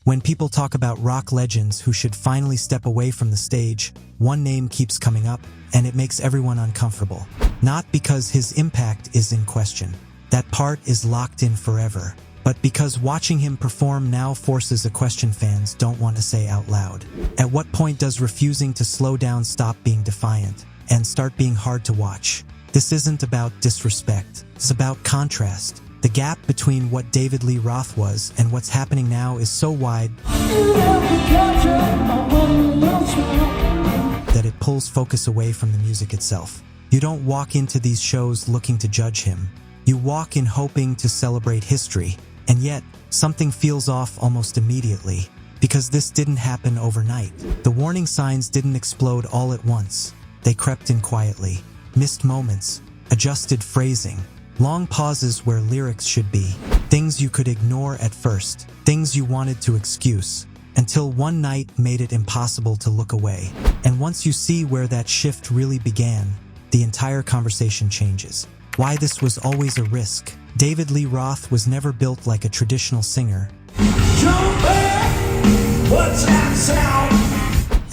When people talk about rock legends who should finally step away from the stage, one name keeps coming up, and it makes everyone uncomfortable. Not because his impact is in question. That part is locked in forever. But because watching him perform now forces a question fans don't want to say out loud. At what point does refusing to slow down stop being defiant and start being hard to watch? This isn't about disrespect. It's about contrast. The gap between what David Lee Roth was and what's happening now is so wide that it pulls focus away from the music itself. You don't walk into these shows looking to judge him. You walk in hoping to celebrate history, and yet something feels off almost immediately, because this didn't happen overnight. The warning signs didn't explode all at once. They crept in quietly. Missed moments, adjusted phrasing, long pauses where lyrics should be, things you could ignore at first, things you wanted to excuse, until one night made it impossible to look away. And once you see where that shift really began, the entire conversation changes. Why this was always a risk. David Lee Roth was never built like a traditional singer,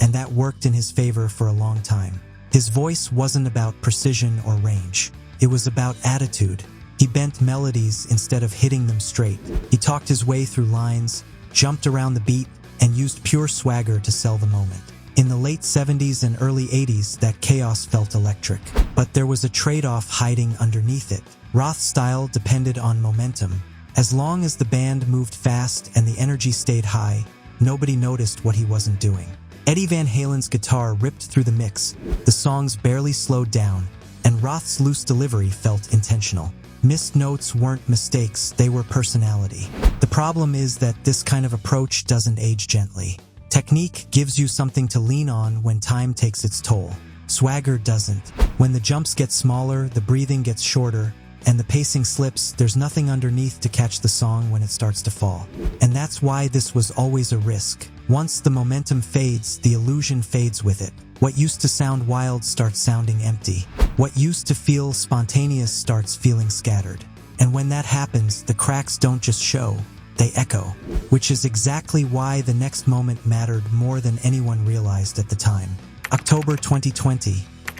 and that worked in his favor for a long time. His voice wasn't about precision or range. It was about attitude. He bent melodies instead of hitting them straight. He talked his way through lines, jumped around the beat, and used pure swagger to sell the moment. In the late 70s and early 80s, that chaos felt electric. But there was a trade-off hiding underneath it. Roth's style depended on momentum. As long as the band moved fast and the energy stayed high, nobody noticed what he wasn't doing. Eddie Van Halen's guitar ripped through the mix, the songs barely slowed down, and Roth's loose delivery felt intentional. Missed notes weren't mistakes, they were personality. The problem is that this kind of approach doesn't age gently. Technique gives you something to lean on when time takes its toll. Swagger doesn't. When the jumps get smaller, the breathing gets shorter, and the pacing slips, there's nothing underneath to catch the song when it starts to fall. And that's why this was always a risk. Once the momentum fades, the illusion fades with it. What used to sound wild starts sounding empty. What used to feel spontaneous starts feeling scattered. And when that happens, the cracks don't just show, they echo. Which is exactly why the next moment mattered more than anyone realized at the time. October 2020,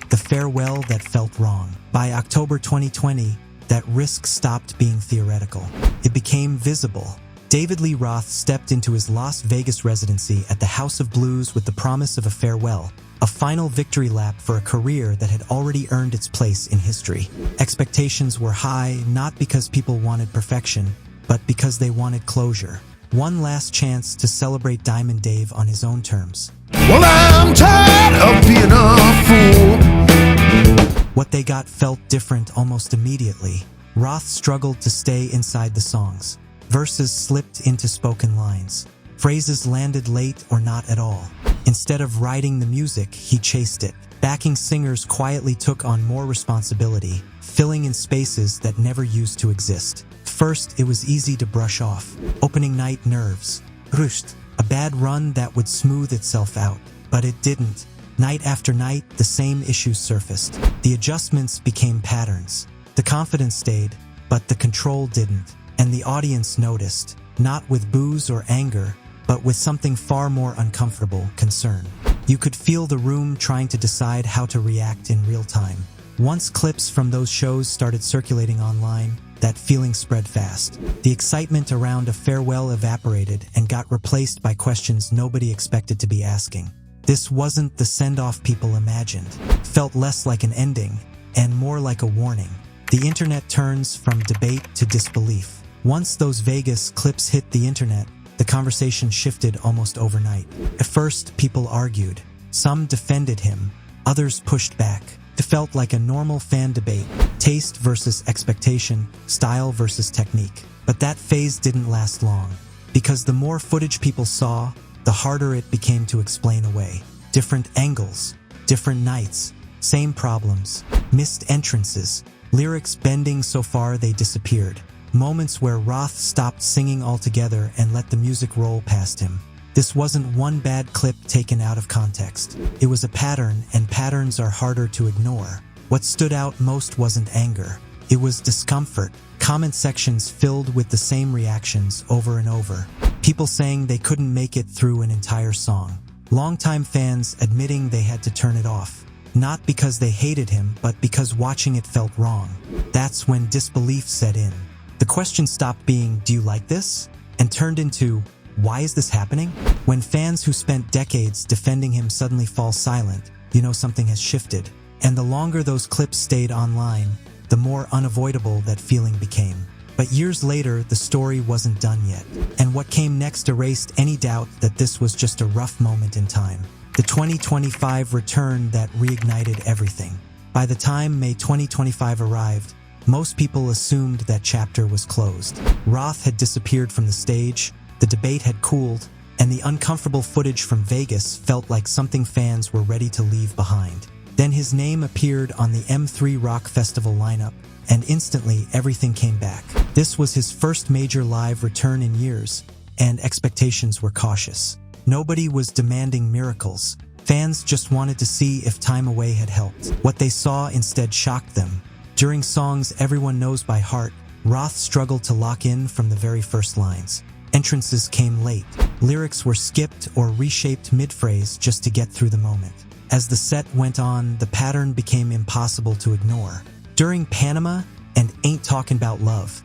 the farewell that felt wrong. By October 2020, that risk stopped being theoretical. It became visible. David Lee Roth stepped into his Las Vegas residency at the House of Blues with the promise of a farewell, a final victory lap for a career that had already earned its place in history. Expectations were high, not because people wanted perfection, but because they wanted closure. One last chance to celebrate Diamond Dave on his own terms. Well, I'm tired of being a fool. What they got felt different almost immediately. Roth struggled to stay inside the songs. Verses slipped into spoken lines. Phrases landed late or not at all. Instead of writing the music, he chased it. Backing singers quietly took on more responsibility, filling in spaces that never used to exist. First, it was easy to brush off. Opening night nerves. Rusht, a bad run that would smooth itself out. But it didn't. Night after night, the same issues surfaced. The adjustments became patterns. The confidence stayed, but the control didn't. And the audience noticed, not with boos or anger, but with something far more uncomfortable, concern. You could feel the room trying to decide how to react in real time. Once clips from those shows started circulating online, that feeling spread fast. The excitement around a farewell evaporated and got replaced by questions nobody expected to be asking. This wasn't the send-off people imagined. It felt less like an ending, and more like a warning. The internet turns from debate to disbelief. Once those Vegas clips hit the internet, the conversation shifted almost overnight. At first, people argued. Some defended him, others pushed back. It felt like a normal fan debate, taste versus expectation, style versus technique. But that phase didn't last long, because the more footage people saw, the harder it became to explain away. Different angles, different nights, same problems, missed entrances, lyrics bending so far they disappeared. Moments where Roth stopped singing altogether and let the music roll past him. This wasn't one bad clip taken out of context. It was a pattern, and patterns are harder to ignore. What stood out most wasn't anger. It was discomfort. Comment sections filled with the same reactions over and over. People saying they couldn't make it through an entire song. Longtime fans admitting they had to turn it off. Not because they hated him, but because watching it felt wrong. That's when disbelief set in. The question stopped being, "Do you like this?" and turned into, "Why is this happening?" When fans who spent decades defending him suddenly fall silent, you know something has shifted. And the longer those clips stayed online, the more unavoidable that feeling became. But years later, the story wasn't done yet. And what came next erased any doubt that this was just a rough moment in time. The 2025 return that reignited everything. By the time May 2025 arrived, most people assumed that chapter was closed. Roth had disappeared from the stage, the debate had cooled, and the uncomfortable footage from Vegas felt like something fans were ready to leave behind. Then his name appeared on the M3 Rock Festival lineup, and instantly everything came back. This was his first major live return in years, and expectations were cautious. Nobody was demanding miracles. Fans just wanted to see if time away had helped. What they saw instead shocked them. During songs everyone knows by heart, Roth struggled to lock in from the very first lines. Entrances came late. Lyrics were skipped or reshaped mid-phrase just to get through the moment. As the set went on, the pattern became impossible to ignore. During Panama and Ain't Talking About Love,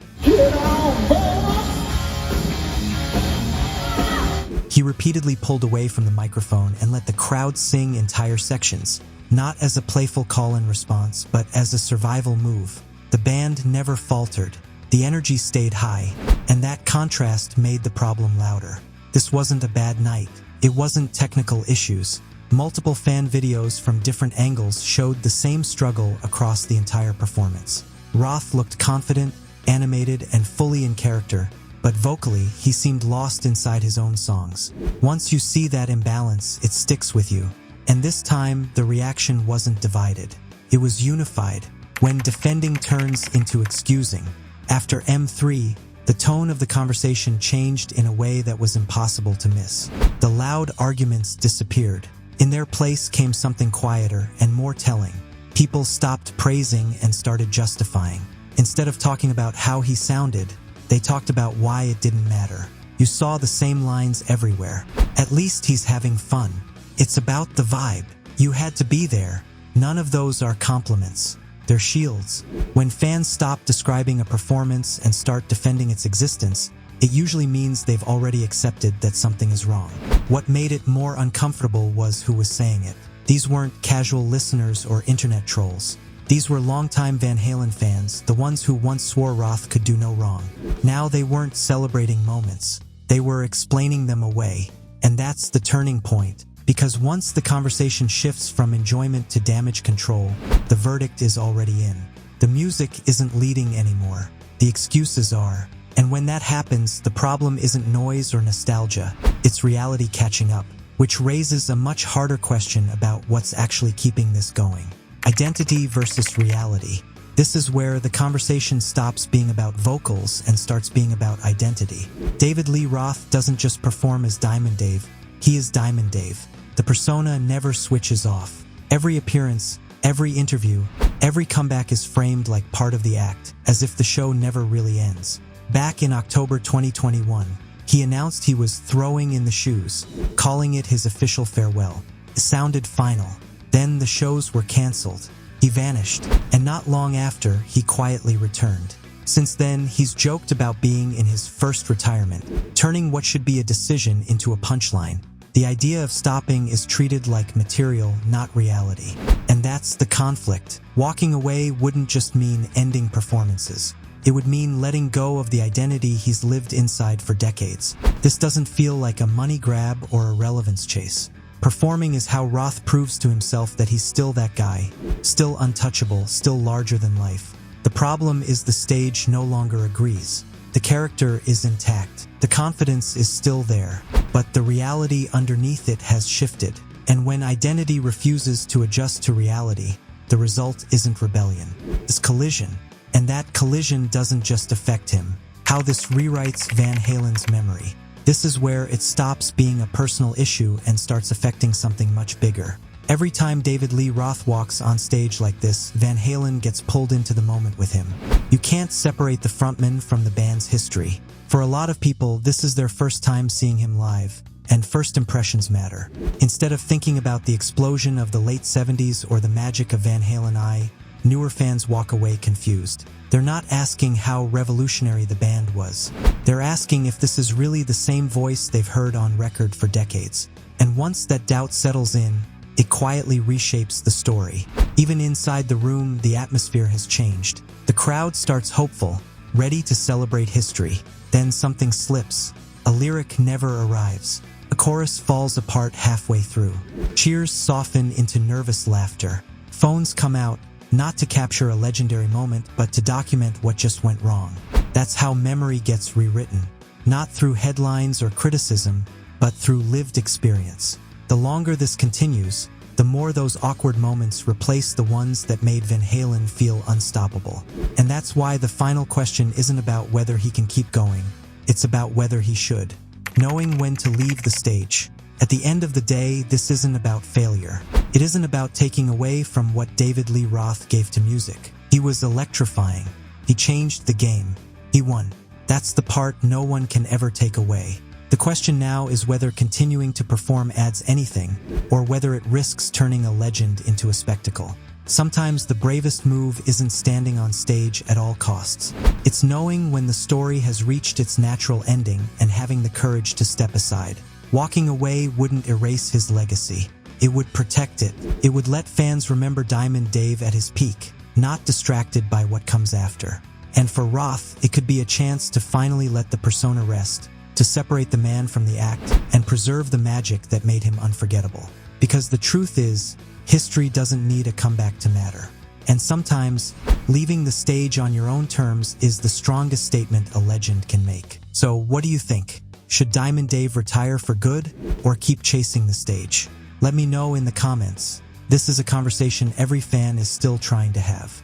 he repeatedly pulled away from the microphone and let the crowd sing entire sections, not as a playful call and response, but as a survival move. The band never faltered. The energy stayed high, and that contrast made the problem louder. This wasn't a bad night. It wasn't technical issues. Multiple fan videos from different angles showed the same struggle across the entire performance. Roth looked confident, animated, and fully in character, but vocally, he seemed lost inside his own songs. Once you see that imbalance, it sticks with you. And this time, the reaction wasn't divided. It was unified, when defending turns into excusing. After M3, the tone of the conversation changed in a way that was impossible to miss. The loud arguments disappeared. In their place came something quieter and more telling. People stopped praising and started justifying. Instead of talking about how he sounded, they talked about why it didn't matter. You saw the same lines everywhere. At least he's having fun. It's about the vibe. You had to be there. None of those are compliments. They're shields. When fans stop describing a performance and start defending its existence, it usually means they've already accepted that something is wrong. What made it more uncomfortable was who was saying it. These weren't casual listeners or internet trolls. These were longtime Van Halen fans, the ones who once swore Roth could do no wrong. Now they weren't celebrating moments. They were explaining them away. And that's the turning point. Because once the conversation shifts from enjoyment to damage control, the verdict is already in. The music isn't leading anymore. The excuses are. And when that happens, the problem isn't noise or nostalgia. It's reality catching up, which raises a much harder question about what's actually keeping this going. Identity versus reality. This is where the conversation stops being about vocals and starts being about identity. David Lee Roth doesn't just perform as Diamond Dave, he is Diamond Dave. The persona never switches off. Every appearance, every interview, every comeback is framed like part of the act, as if the show never really ends. Back in October 2021, he announced he was throwing in the shoes, calling it his official farewell. It sounded final. Then the shows were canceled. He vanished, and not long after, he quietly returned. Since then, he's joked about being in his first retirement, turning what should be a decision into a punchline. The idea of stopping is treated like material, not reality. And that's the conflict. Walking away wouldn't just mean ending performances. It would mean letting go of the identity he's lived inside for decades. This doesn't feel like a money grab or a relevance chase. Performing is how Roth proves to himself that he's still that guy, still untouchable, still larger than life. The problem is the stage no longer agrees. The character is intact. The confidence is still there, but the reality underneath it has shifted. And when identity refuses to adjust to reality, the result isn't rebellion. It's collision. And that collision doesn't just affect him. How this rewrites Van Halen's memory. This is where it stops being a personal issue and starts affecting something much bigger. Every time David Lee Roth walks on stage like this, Van Halen gets pulled into the moment with him. You can't separate the frontman from the band's history. For a lot of people, this is their first time seeing him live, and first impressions matter. Instead of thinking about the explosion of the late 70s or the magic of Van Halen, newer fans walk away confused. They're not asking how revolutionary the band was. They're asking if this is really the same voice they've heard on record for decades. And once that doubt settles in, it quietly reshapes the story. Even inside the room, the atmosphere has changed. The crowd starts hopeful, ready to celebrate history. Then something slips. A lyric never arrives. A chorus falls apart halfway through. Cheers soften into nervous laughter. Phones come out, not to capture a legendary moment, but to document what just went wrong. That's how memory gets rewritten. Not through headlines or criticism, but through lived experience. The longer this continues, the more those awkward moments replace the ones that made Van Halen feel unstoppable. And that's why the final question isn't about whether he can keep going. It's about whether he should. Knowing when to leave the stage. At the end of the day, this isn't about failure. It isn't about taking away from what David Lee Roth gave to music. He was electrifying. He changed the game. He won. That's the part no one can ever take away. The question now is whether continuing to perform adds anything, or whether it risks turning a legend into a spectacle. Sometimes the bravest move isn't standing on stage at all costs. It's knowing when the story has reached its natural ending and having the courage to step aside. Walking away wouldn't erase his legacy. It would protect it. It would let fans remember Diamond Dave at his peak, not distracted by what comes after. And for Roth, it could be a chance to finally let the persona rest, to separate the man from the act, and preserve the magic that made him unforgettable. Because the truth is, history doesn't need a comeback to matter. And sometimes, leaving the stage on your own terms is the strongest statement a legend can make. So what do you think? Should Diamond Dave retire for good, or keep chasing the stage? Let me know in the comments. This is a conversation every fan is still trying to have.